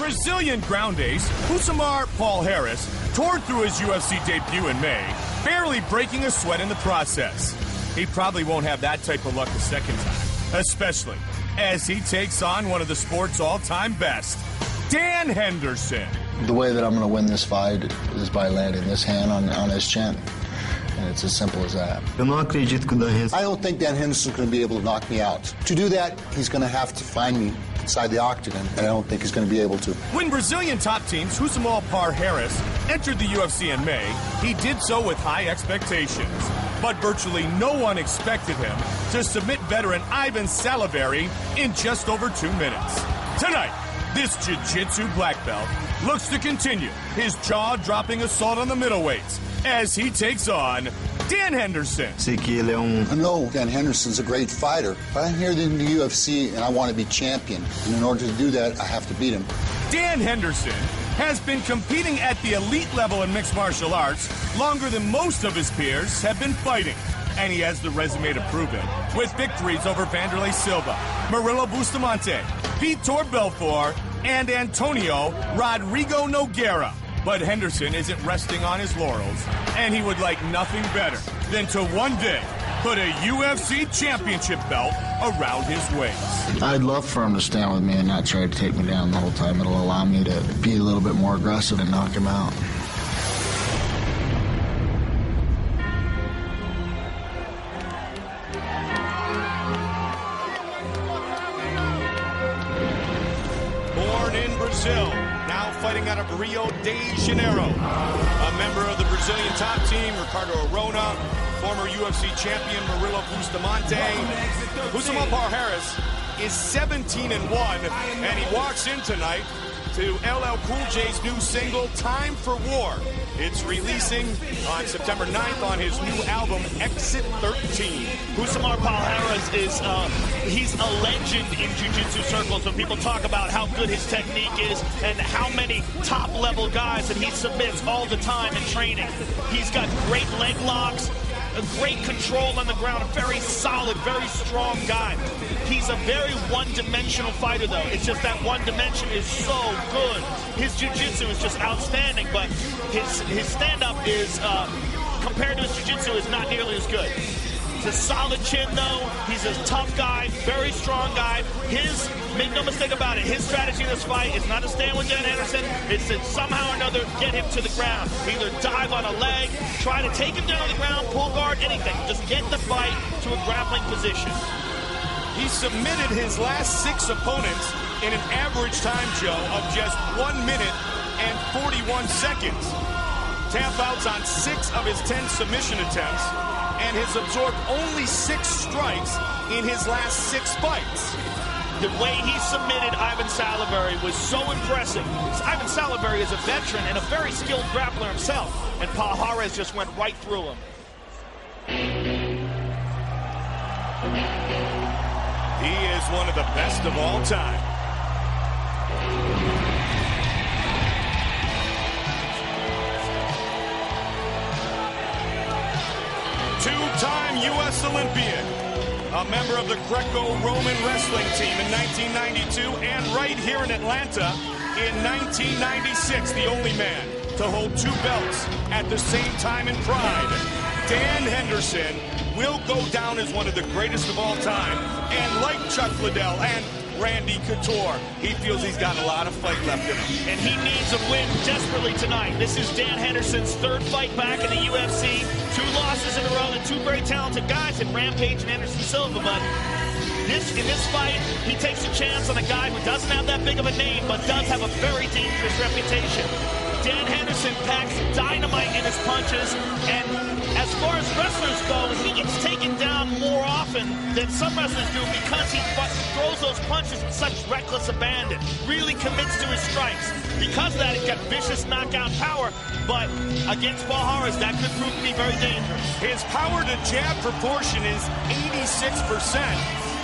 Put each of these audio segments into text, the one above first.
Brazilian ground ace, Rousimar Palhares, tore through his UFC debut in May, barely breaking a sweat in the process. He probably won't have that type of luck the second time, especially as he takes on one of the sport's all-time best, Dan Henderson. The way that I'm going to win this fight is by landing this hand on his chin. And it's as simple as that. I don't think Dan Henderson's going to be able to knock me out. To do that, he's going to have to find me inside the octagon, and I don't think he's going to be able to. When Brazilian top teams Rousimar Palhares entered the UFC in May, he did so with high expectations. But virtually no one expected him to submit veteran Ivan Salivary in just over 2 minutes. Tonight, this jiu-jitsu black belt looks to continue his jaw-dropping assault on the middleweights as he takes on Dan Henderson. I know Dan Henderson's a great fighter, but I'm here in the UFC and I want to be champion. And in order to do that, I have to beat him. Dan Henderson has been competing at the elite level in mixed martial arts longer than most of his peers have been fighting. And he has the resume to prove it, with victories over Vanderlei Silva, Murilo Bustamante, Vitor Belfort, and Antonio Rodrigo Nogueira. But Henderson isn't resting on his laurels, and he would like nothing better than to one day put a UFC championship belt around his waist. I'd love for him to stand with me and not try to take me down the whole time. It'll allow me to be a little bit more aggressive and knock him out. Born in Brazil, now fighting out of Rio de Janeiro. A member of the Brazilian top team, Ricardo Arona, former UFC champion Murilo Bustamante. Rousimar Palhares is 17-1, and he walks in tonight to LL Cool J's new single, Time for War. It's releasing on September 9th on his new album, Exit 13. Rousimar Palhares is, he's a legend in jiu-jitsu circles when people talk about how good his technique is and how many top-level guys that he submits all the time in training. He's got great leg locks, a great control on the ground, a very solid, very strong guy. He's a very one-dimensional fighter, though. It's just that one dimension is so good. His jiu-jitsu is just outstanding, but his stand-up is, compared to his jiu-jitsu, is not nearly as good. He's a solid chin, though. He's a tough guy, very strong guy. Make no mistake about it, his strategy in this fight is not to stand with Dan Henderson. It's to somehow or another get him to the ground. Either dive on a leg, try to take him down on the ground, pull guard, anything. Just get the fight to a grappling position. He submitted his last 6 opponents in an average time, Joe, of just 1 minute and 41 seconds. Tap outs on 6 of his 10 submission attempts, and has absorbed only 6 strikes in his last 6 fights. The way he submitted Ivan Salivary was so impressive. Ivan Salivary is a veteran and a very skilled grappler himself, and Palhares just went right through him. He is one of the best of all time. Two-time U.S. Olympian, a member of the Greco-Roman wrestling team in 1992 and right here in Atlanta in 1996, the only man to hold 2 belts at the same time in Pride. Dan Henderson will go down as one of the greatest of all time, and like Chuck Liddell and Randy Couture, he feels he's got a lot of fight left in him. And he needs a win desperately tonight. This is Dan Henderson's 3rd fight back in the UFC. 2 losses in a row to 2 very talented guys in Rampage and Anderson Silva. But in this fight, he takes a chance on a guy who doesn't have that big of a name, but does have a very dangerous reputation. Dan Henderson packs dynamite in his punches, and as far as wrestlers go, he gets taken down more often than some wrestlers do because he throws those punches with such reckless abandon, really commits to his strikes. Because of that, he's got vicious knockout power, but against Palhares, that could prove to be very dangerous. His power to jab proportion is 86%,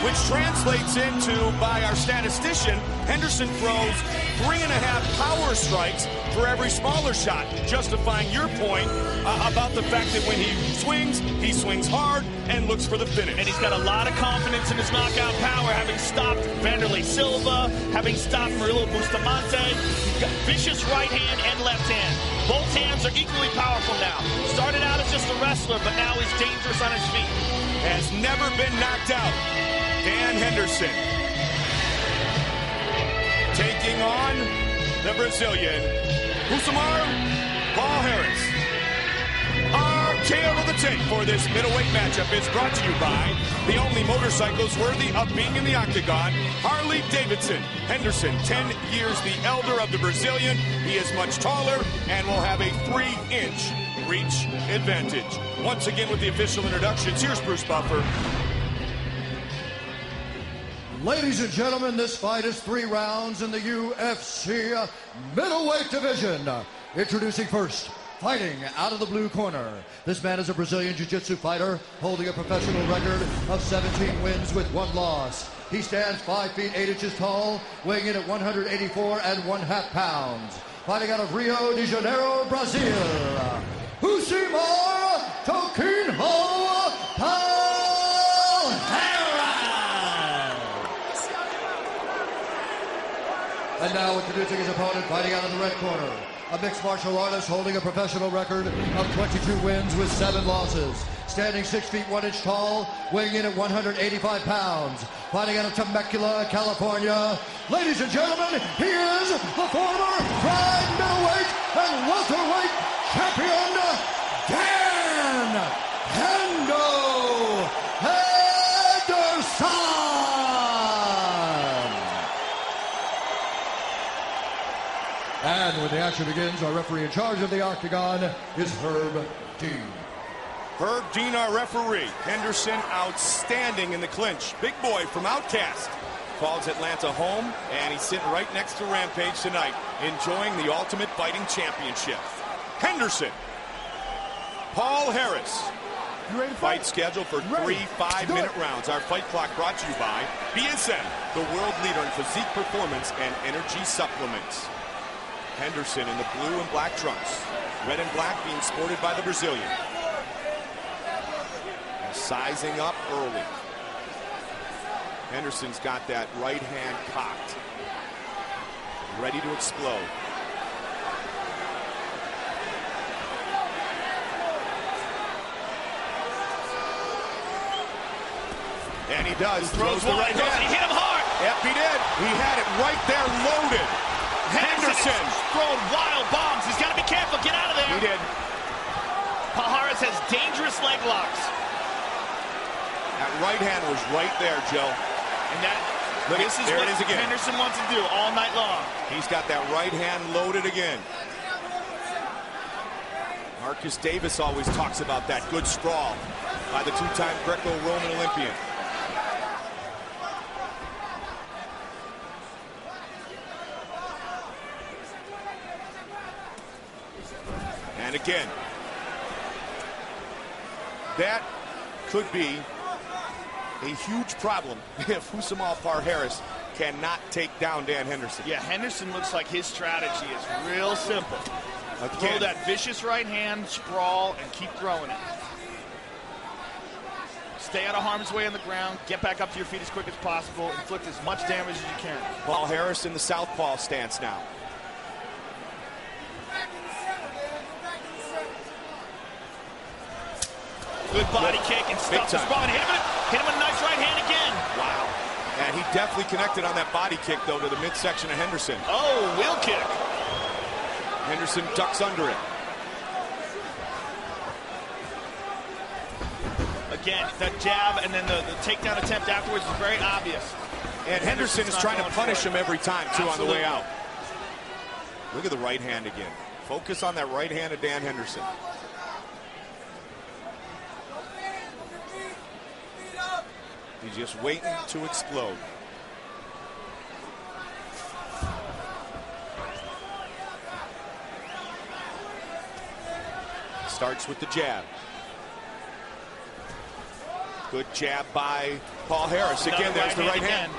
which translates into, by our statistician, Henderson throws 3.5 power strikes for every smaller shot, justifying your point about the fact that when he swings hard and looks for the finish. And he's got a lot of confidence in his knockout power, having stopped Vanderlei Silva, having stopped Murilo Bustamante. vicious right hand and left hand. Both hands are equally powerful now. Started out as just a wrestler, but now he's dangerous on his feet. Has never been knocked out. Dan Henderson taking on the Brazilian Rousimar Palhares. Our tale of the tape for this middleweight matchup is brought to you by the only motorcycles worthy of being in the octagon, Harley Davidson. Henderson, 10 years the elder of the Brazilian. He is much taller and will have a 3-inch reach advantage. Once again with the official introductions, here's Bruce Buffer. Ladies and gentlemen, this fight is 3 rounds in the UFC middleweight division. Introducing first, fighting out of the blue corner. This man is a Brazilian Jiu-Jitsu fighter holding a professional record of 17 wins with 1 loss. He stands 5 feet 8 inches tall, weighing in at 184 1/2 pounds. Fighting out of Rio de Janeiro, Brazil, Rousimar Palhares. And now introducing his opponent, fighting out of the red corner. A mixed martial artist holding a professional record of 22 wins with 7 losses. Standing 6 feet 1 inch tall, weighing in at 185 pounds. Fighting out of Temecula, California. Ladies and gentlemen, he is the former Pride middleweight and welterweight champion, Dan Henderson. And when the action begins, our referee in charge of the octagon is Herb Dean. Herb Dean, our referee. Henderson outstanding in the clinch. Big boy from Outcast. Calls Atlanta home, and he's sitting right next to Rampage tonight, enjoying the Ultimate Fighting Championship. Henderson. Palhares. Fight scheduled for 3 5-minute rounds. Our fight clock brought to you by BSN, the world leader in physique performance and energy supplements. Henderson in the blue and black trunks. Red and black being sported by the Brazilian. And sizing up early. Henderson's got that right hand cocked. Ready to explode. And he does. He throws the right hand. He hit him hard. Yep, he did. He had it right there loaded. Henderson throwing wild bombs. He's got to be careful. Get out of there. He did. Palhares has dangerous leg locks. That right hand was right there, Joe. And this is there what it is again. Henderson wants to do all night long. He's got that right hand loaded again. Marcus Davis always talks about that good sprawl by the 2-time Greco-Roman Olympian. And again, that could be a huge problem if Rousimar Palhares cannot take down Dan Henderson. Yeah, Henderson looks like his strategy is real simple. Throw that vicious right hand, sprawl, and keep throwing it. Stay out of harm's way on the ground, get back up to your feet as quick as possible, inflict as much damage as you can. Palhares in the southpaw stance now. Good body kick and stuff the spawn. Hit him with a nice right hand again. Wow. And he definitely connected on that body kick, though, to the midsection of Henderson. Oh, wheel kick. Henderson ducks under it. Again, that jab and then the takedown attempt afterwards is very obvious. And Henderson is trying to punish him every time, too, on the way out. Look at the right hand again. Focus on that right hand of Dan Henderson. He's just waiting to explode. Starts with the jab. Good jab by Palhares. Again, there's the right hand.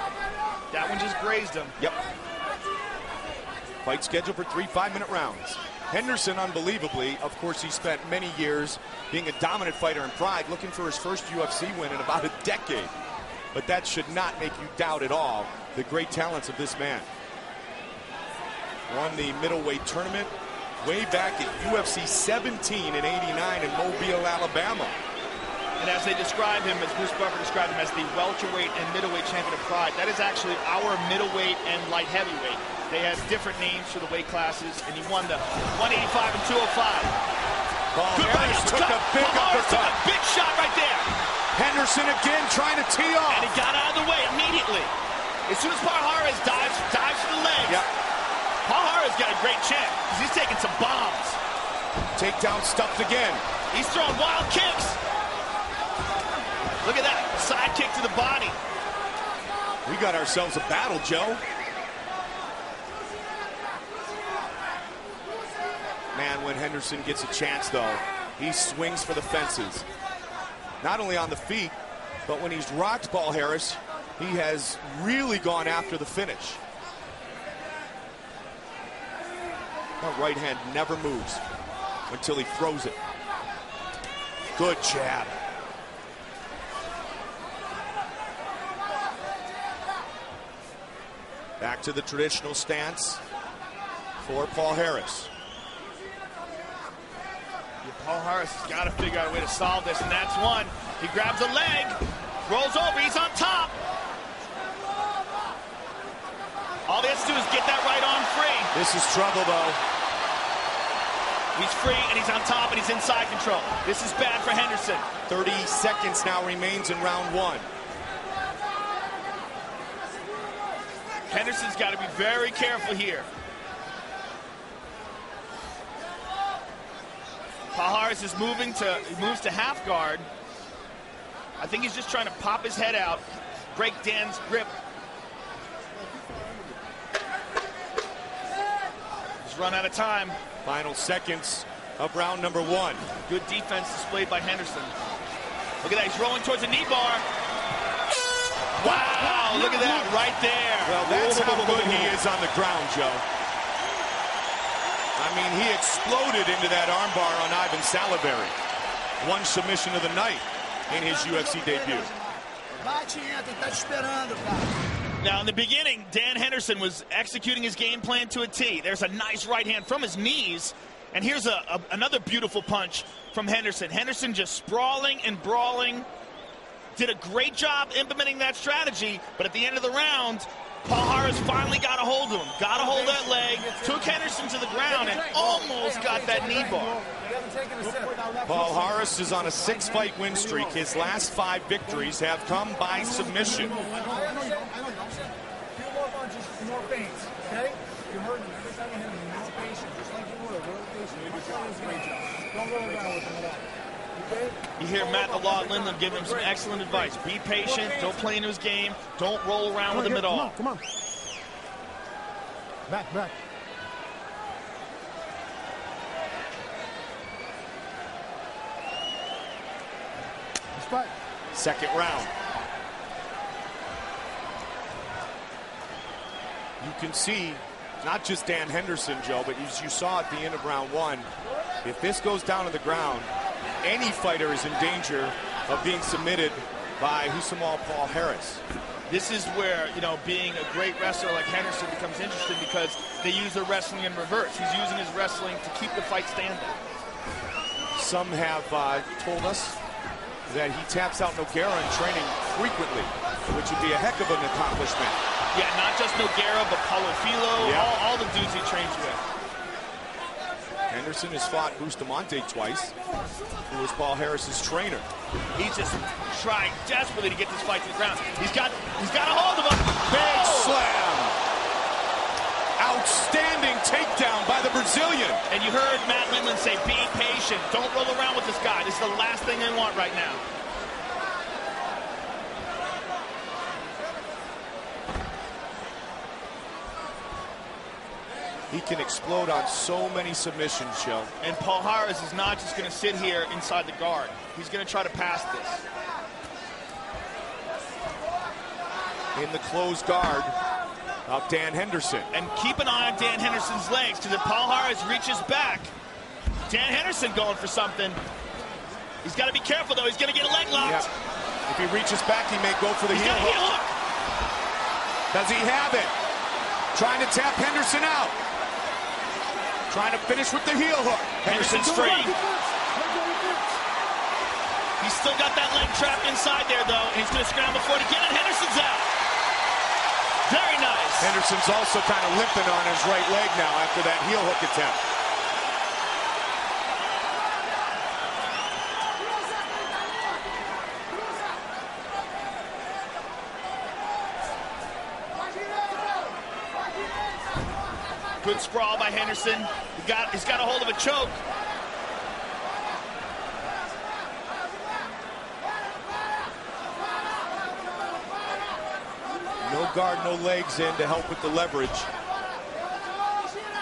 That one just grazed him. Yep. Fight scheduled for 3 5-minute rounds. Henderson, unbelievably, of course, he spent many years being a dominant fighter in Pride, looking for his first UFC win in about a decade. But that should not make you doubt at all the great talents of this man. Won the middleweight tournament way back at UFC 17 in '89 in Mobile, Alabama. And as they describe him, as Bruce Buffer described him, as the welterweight and middleweight champion of Pride, that is actually our middleweight and light heavyweight. They had different names for the weight classes, and he won the 185 and 205. Palhares took a big uppercut. Took a big shot right there. Henderson again trying to tee off. And he got out of the way immediately. As soon as Palhares dives for the legs, yep. Palhares got a great chance because he's taking some bombs. Takedown stuffed again. He's throwing wild kicks. Look at that, side kick to the body. We got ourselves a battle, Joe. Man, when Henderson gets a chance, though, he swings for the fences. Not only on the feet, but when he's rocked Palhares, he has really gone after the finish. That right hand never moves until he throws it. Good jab. Back to the traditional stance for Palhares. Palhares has got to figure out a way to solve this, and that's one. He grabs a leg, rolls over, he's on top. All he has to do is get that right arm free. This is trouble, though. He's free, and he's on top, and he's in side control. This is bad for Henderson. 30 seconds now remains in round one. Henderson's got to be very careful here. Palhares is moves to half guard. I think he's just trying to pop his head out, break Dan's grip. He's run out of time. Final seconds of round number one. Good defense displayed by Henderson. Look at that, he's rolling towards a knee bar. Wow, look at that right there. Well, that's how good he is on the ground, Joe. I mean, he exploded into that armbar on Ivan Salaberry. One submission of the night in his UFC debut. Now, in the beginning, Dan Henderson was executing his game plan to a T. There's a nice right hand from his knees. And here's another beautiful punch from Henderson. Henderson just sprawling and brawling. Did a great job implementing that strategy, but at the end of the round, Palhares finally got a hold of him. Got a hold of that leg, took Henderson to the ground, and almost got that knee bar. Palhares is on a 6-fight win streak. His last 5 victories have come by submission. Few more punches, more feints, okay? You're hurting him. Every time you hit him, you're more patient, just like you were. Real patient. You're doing a great job. Don't roll around with him at all. You hear Matt the Law Lindland give him some excellent advice. Be patient. Don't play into his game. Don't roll around with him at all. Come on. Back. Respect. Second round. You can see not just Dan Henderson, Joe, but as you saw at the end of round one, if this goes down to the ground, any fighter is in danger of being submitted by Rousimar Palhares. This is where, being a great wrestler like Henderson becomes interesting because they use their wrestling in reverse. He's using his wrestling to keep the fight standing. Some have told us that he taps out Nogueira in training frequently, which would be a heck of an accomplishment. Yeah, not just Nogueira, but Paulo Filho, all the dudes he trains with. Henderson has fought Bustamante twice, who was Palhares' trainer. He's just trying desperately to get this fight to the ground. He's got a hold of him. Big slam. Outstanding takedown by the Brazilian. And you heard Matt Lindland say, be patient. Don't roll around with this guy. This is the last thing they want right now. He can explode on so many submissions, Joe. And Palhares is not just going to sit here inside the guard. He's going to try to pass this. In the closed guard of Dan Henderson. And keep an eye on Dan Henderson's legs, because if Palhares reaches back, Dan Henderson going for something. He's got to be careful, though. He's going to get a leg locked. Yep. If he reaches back, he may go for the heel hook. Does he have it? Trying to tap Henderson out. Trying to finish with the heel hook. Henderson straight. He's still got that leg trap inside there, though. And he's going to scramble for it again, and Henderson's out. Very nice. Henderson's also kind of limping on his right leg now after that heel hook attempt. Good sprawl by Henderson. He's got a hold of a choke. No guard, no legs in to help with the leverage.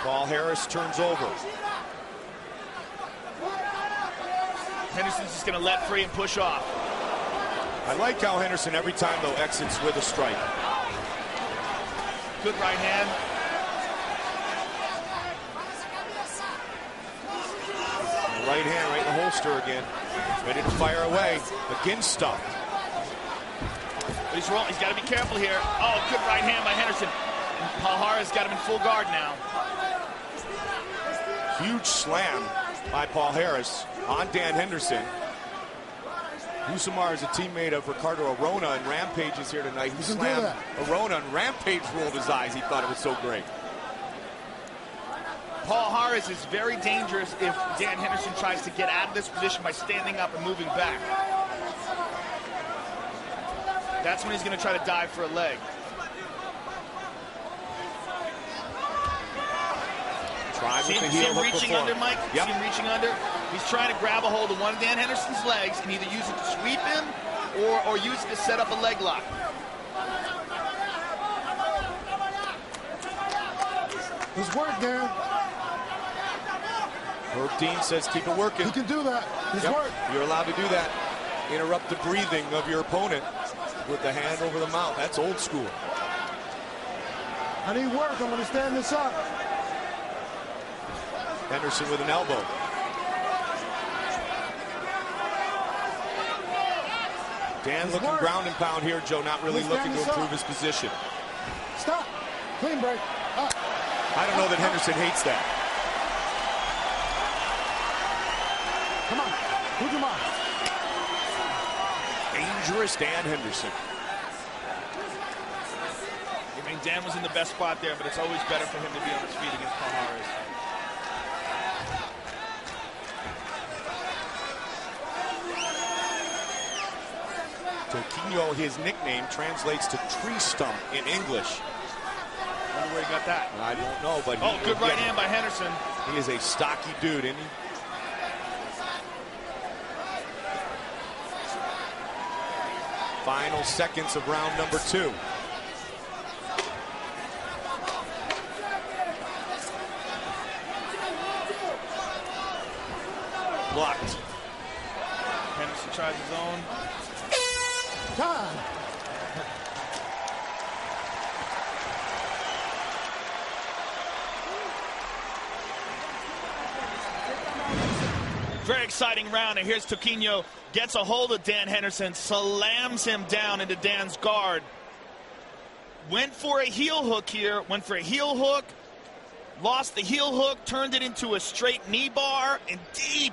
Palhares turns over. Henderson's just going to let free and push off. I like how Henderson every time, though, exits with a strike. Good right hand. Right hand right in the holster again. Ready to fire away. Again stuffed. He's rolling. He's got to be careful here. Oh, good right hand by Henderson. Palhares got him in full guard now. Huge slam by Palhares on Dan Henderson. Rousimar is a teammate of Ricardo Arona, and Rampage is here tonight. He slammed Arona, and Rampage rolled his eyes. He thought it was so great. Palhares is very dangerous if Dan Henderson tries to get out of this position by standing up and moving back. That's when he's going to try to dive for a leg. See him reaching under, Mike? Yep. See him reaching under? He's trying to grab a hold of one of Dan Henderson's legs and either use it to sweep him or use it to set up a leg lock. His work, Dan. Herb Dean says keep it working. He can do that. His work. You're allowed to do that. Interrupt the breathing of your opponent with the hand over the mouth. That's old school. I need work. I'm going to stand this up. Henderson with an elbow. Dan looking ground and pound here, Joe, not really looking to improve his position. Stop. Clean break. Up. I don't know that Henderson hates that. Come on. Rousimar. Dangerous Dan Henderson. I mean, Dan was in the best spot there, but it's always better for him to be on his feet against Palhares. Toquinho, his nickname, translates to tree stump in English. I wonder where he got that. I don't know, but good right hand by Henderson. He is a stocky dude, isn't he? Final seconds of round number 2. Blocked. Henderson tries his own. Time. Very exciting round, and here's Toquinho. Gets a hold of Dan Henderson, slams him down into Dan's guard. Went for a heel hook here, lost the heel hook, turned it into a straight knee bar, and deep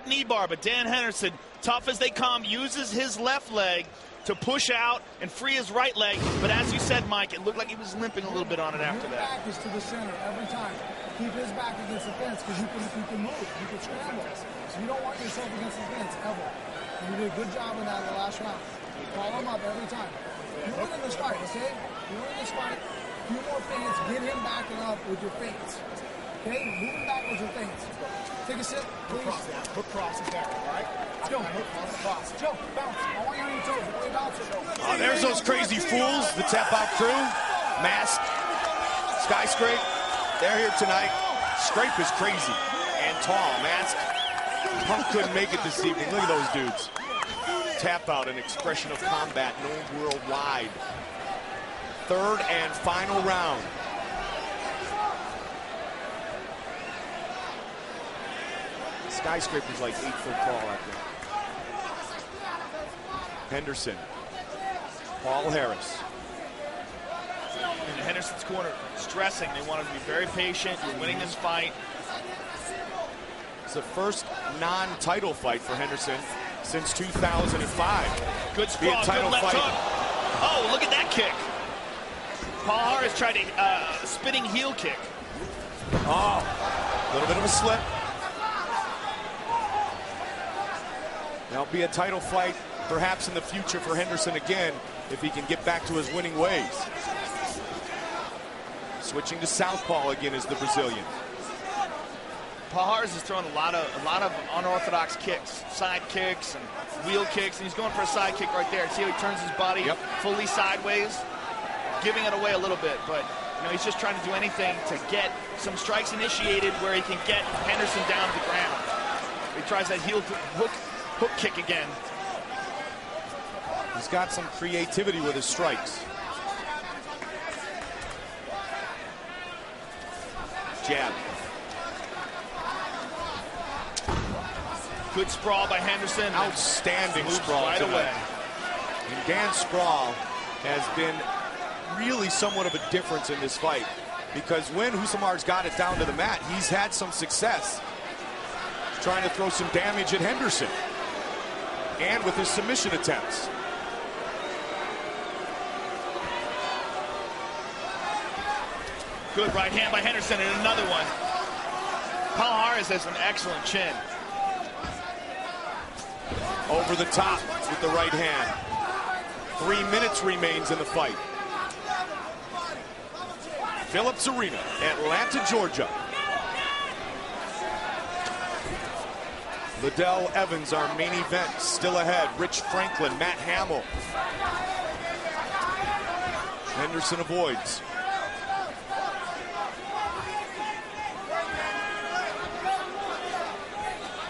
knee bar. But Dan Henderson, tough as they come, uses his left leg to push out and free his right leg. But as you said, Mike, it looked like he was limping a little bit on it after that. Back is to the center every time. Keep his back against the fence because you can move, you can scramble. So you don't want yourself against the fence ever. And you did a good job in that in the last round. You call him up every time. You're winning this fight, okay? You're winning this fight. A few more feints, get him backing up with your feints. Okay? Move him back with your feints. Take a sit, please. Hook cross is there, all right? Let's go. Hook cross. Joe, bounce. I want you on your toes. Really bounce it, though. Oh, there's those crazy fools, the Tap Out crew. Masked. Skyscrape. They're here tonight. Scrape is crazy and tall. Masked. Punk couldn't make it this evening. Look at those dudes. Tap Out, an expression of combat known worldwide. Third and final round. Skyscraper's like 8 foot tall, I think. Henderson. Palhares. In Henderson's corner, stressing. They want to be very patient. You're winning this fight. It's the first non-title fight for Henderson since 2005. Good sprawl, good left hook. Oh, look at that kick. Palhares tried a spinning heel kick. Oh, a little bit of a slip. That'll be a title fight perhaps in the future for Henderson again if he can get back to his winning ways. Switching to southpaw again is the Brazilian. Palhares is throwing a lot of unorthodox kicks, side kicks and wheel kicks, and he's going for a side kick right there. See how he turns his body fully sideways, giving it away a little bit, but he's just trying to do anything to get some strikes initiated where he can get Henderson down to the ground. He tries that heel hook kick again. He's got some creativity with his strikes. Jab. Good sprawl by Henderson. Outstanding sprawl right away. And Dan's sprawl has been really somewhat of a difference in this fight, because when Rousimar's got it down to the mat, he's had some success trying to throw some damage at Henderson, and with his submission attempts. Good right hand by Henderson, and another one. Palhares has an excellent chin. Over the top with the right hand. 3 minutes remains in the fight. Phillips Arena, Atlanta, Georgia. Liddell Evans, our main event, still ahead. Rich Franklin, Matt Hamill. Henderson avoids.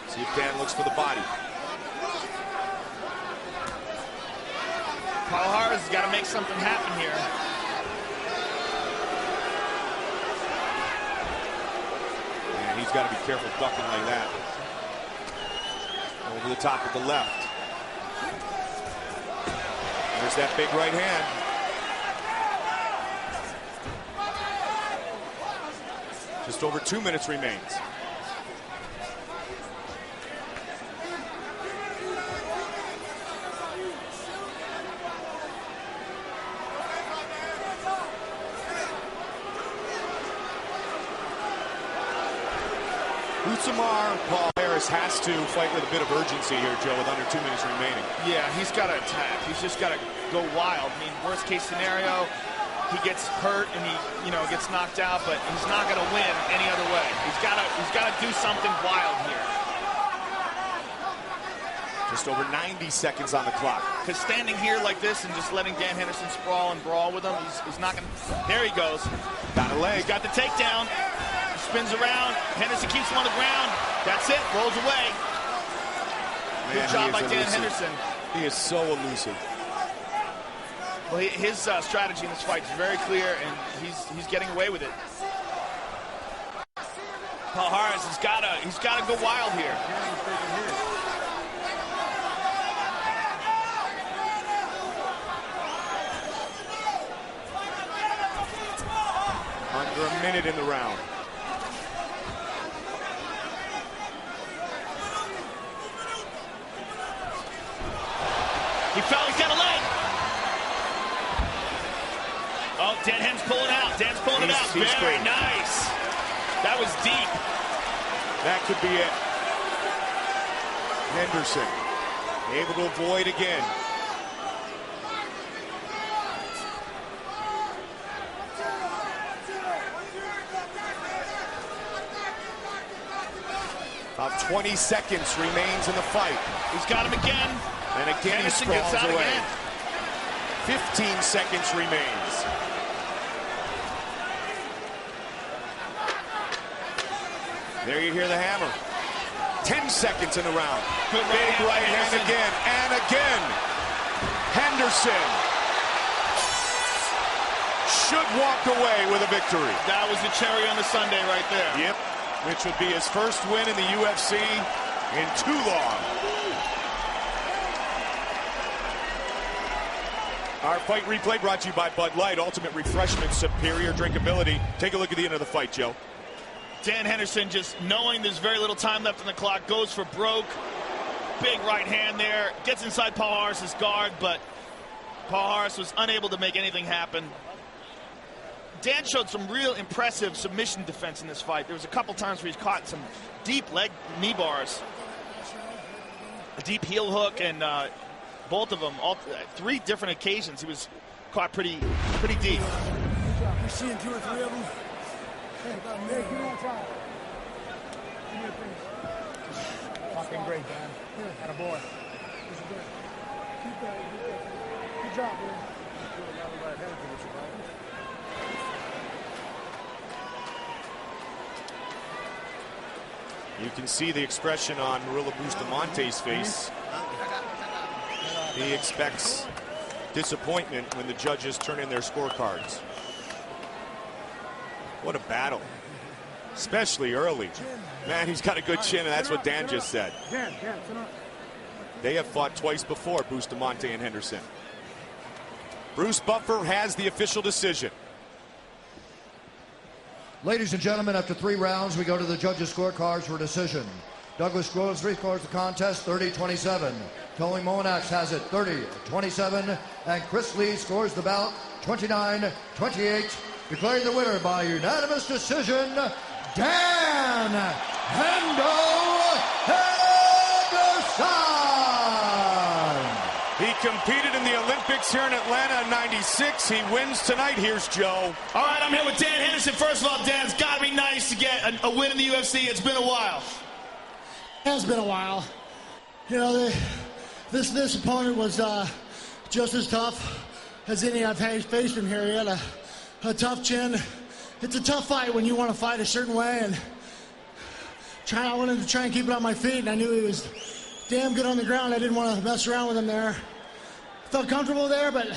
See if Dan looks for the body. Palhares has got to make something happen here. And he's got to be careful ducking like that. Over the top with the left. There's that big right hand. Just over 2 minutes remains. Rousimar Palhares has to fight with a bit of urgency here, Joe, with under 2 minutes remaining. Yeah, he's got to attack. He's just got to go wild. I mean, worst case scenario, he gets hurt and he, gets knocked out, but he's not going to win any other way. He's got to do something wild here. Just over 90 seconds on the clock. Because standing here like this and just letting Dan Henderson sprawl and brawl with him, he's not going to. There he goes. Got a leg. He's got the takedown. Spins around. Henderson keeps him on the ground. That's it. Rolls away. Good job by Dan Henderson. He is so elusive. Well, his strategy in this fight is very clear, and he's getting away with it. Palhares he's got to go wild here. Under a minute in the round. He fell, he's got a leg. Oh, Dan Hem's pulling out. Dan's pulling it out. Very nice. That was deep. That could be it. Henderson able to avoid again. About 20 seconds remains in the fight. He's got him again. And again Henderson he gets sprawls out away. Again. 15 seconds remains. There you hear the hammer. 10 seconds in the round. Good Big right hand again and again. Henderson should walk away with a victory. That was the cherry on the sundae right there. Yep, which would be his first win in the UFC in too long. Our fight replay brought to you by Bud Light, ultimate refreshment, superior drinkability. Take a look at the end of the fight, Joe. Dan Henderson, just knowing there's very little time left on the clock, goes for broke. Big right hand there. Gets inside Palhares' guard, but Palhares was unable to make anything happen. Dan showed some real impressive submission defense in this fight. There was a couple times where he's caught some deep leg knee bars, a deep heel hook, and both of them, all 3 different occasions, he was caught pretty deep. You're seeing 2 or 3 of them. Hey, give me a try. Give me a piece. Fucking great, Dan. Had a boy. Keep that. Good job, man. You can see the expression on Murilo Bustamante's face. He expects disappointment when the judges turn in their scorecards. What a battle, especially early. Man, he's got a good chin, and that's what Dan just said. They have fought twice before, Bustamante and Henderson. Bruce Buffer has the official decision. Ladies and gentlemen, after 3 rounds, we go to the judges' scorecards for a decision. Douglas Groves scores the contest 30-27. Tony Monax has it 30-27. And Chris Lee scores the bout 29-28. Declaring the winner by unanimous decision, Dan Henderson. He competed in the Olympics here in Atlanta in '96. He wins tonight. Here's Joe. All right, I'm here with Dan Henderson. First of all, Dan, it's got to be nice to get a win in the UFC. It's been a while. It has been a while. You know, this opponent was just as tough as any I've faced him here. He had a tough chin. It's a tough fight when you want to fight a certain way, and I wanted to try and keep it on my feet, and I knew he was damn good on the ground. I didn't want to mess around with him there. Felt comfortable there, but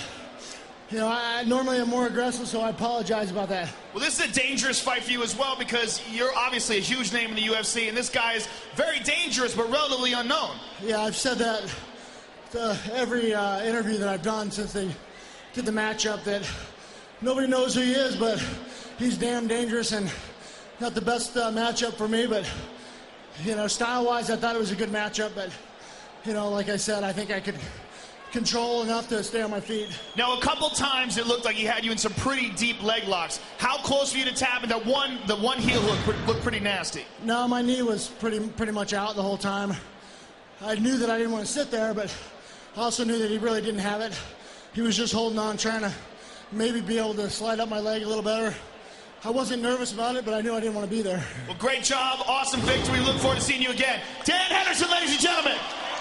you know, I normally am more aggressive, so I apologize about that. Well, this is a dangerous fight for you as well, because you're obviously a huge name in the UFC, and this guy is very dangerous but relatively unknown. Yeah, I've said that to every interview that I've done since they did the matchup, that nobody knows who he is, but he's damn dangerous, and not the best matchup for me, but you know, style-wise, I thought it was a good matchup, but you know, like I said, I think I could control enough to stay on my feet. Now, a couple times it looked like he had you in some pretty deep leg locks. How close were you to tap? And the one heel hook looked pretty nasty. No, my knee was pretty much out the whole time. I knew that I didn't want to sit there, but I also knew that he really didn't have it. He was just holding on, trying to maybe be able to slide up my leg a little better. I wasn't nervous about it, but I knew I didn't want to be there. Well, great job. Awesome victory. Look forward to seeing you again. Dan Henderson, ladies and gentlemen.